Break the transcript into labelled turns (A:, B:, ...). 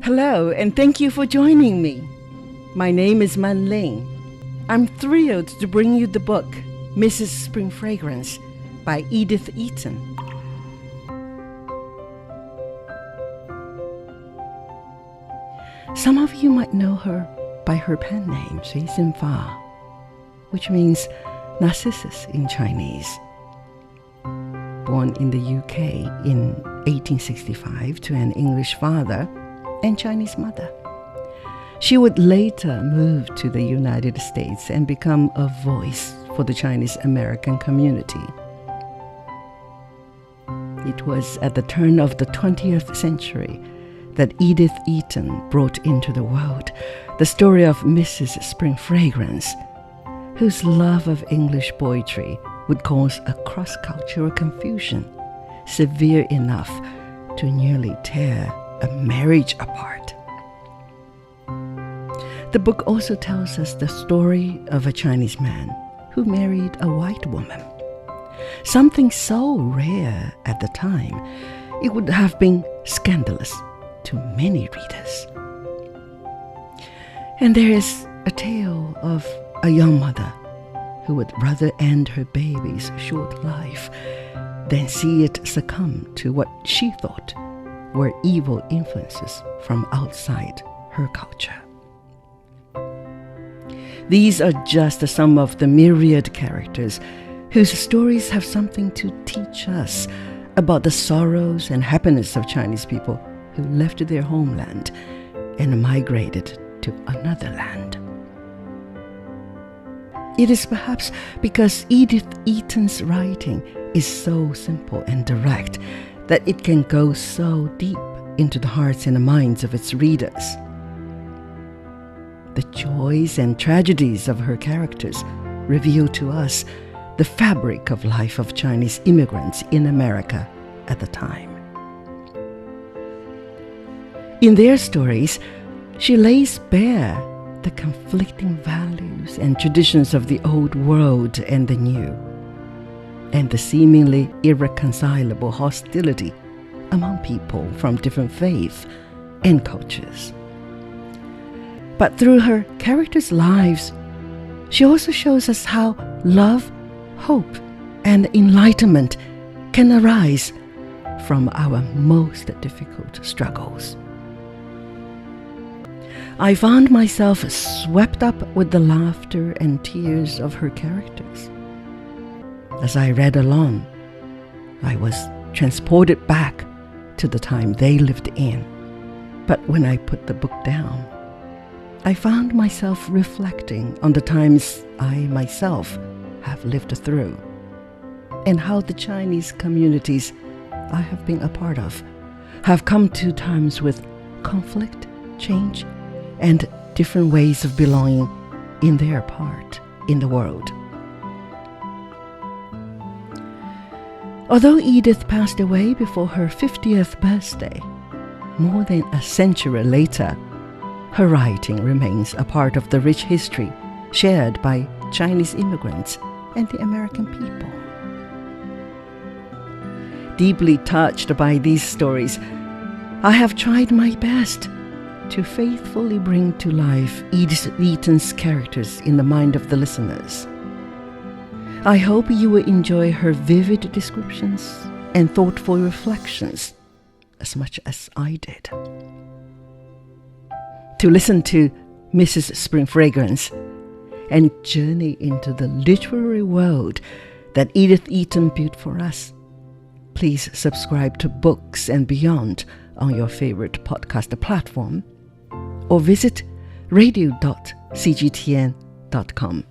A: Hello, and thank you for joining me. My name is Man Ling. I'm thrilled to bring you the book, Mrs. Spring Fragrance by Edith Eaton. Some of you might know her by her pen name, Xue Xinfa, which means Narcissus in Chinese. Born in the UK in 1865 to an English father and Chinese mother. She would later move to the United States and become a voice for the Chinese American community. It was at the turn of the 20th century that Edith Eaton brought into the world the story of Mrs. Spring Fragrance, whose love of English poetry would cause a cross-cultural confusion severe enough to nearly tear a marriage apart. The book also tells us the story of a Chinese man who married a white woman, something so rare at the time it would have been scandalous to many readers. And there is a tale of a young mother who would rather end her baby's short life than see it succumb to what she thought were evil influences from outside her culture. These are just some of the myriad characters whose stories have something to teach us about the sorrows and happiness of Chinese people who left their homeland and migrated to another land. It is perhaps because Edith Eaton's writing is so simple and direct that it can go so deep into the hearts and the minds of its readers. The joys and tragedies of her characters reveal to us the fabric of life of Chinese immigrants in America at the time. In their stories, she lays bare the conflicting values and traditions of the old world and the new, and the seemingly irreconcilable hostility among people from different faiths and cultures. But through her characters' lives, she also shows us how love, hope, and enlightenment can arise from our most difficult struggles. I found myself swept up with the laughter and tears of her characters. As I read along, I was transported back to the time they lived in. But when I put the book down, I found myself reflecting on the times I myself have lived through, and how the Chinese communities I have been a part of have come to terms with conflict, change, and different ways of belonging in their part in the world. Although Edith passed away before her 50th birthday, more than a century later, her writing remains a part of the rich history shared by Chinese immigrants and the American people. Deeply touched by these stories, I have tried my best to faithfully bring to life Edith Eaton's characters in the mind of the listeners. I hope you will enjoy her vivid descriptions and thoughtful reflections as much as I did. To listen to Mrs. Spring Fragrance and journey into the literary world that Edith Eaton built for us, please subscribe to Books and Beyond on your favorite podcast platform, or visit radio.cgtn.com.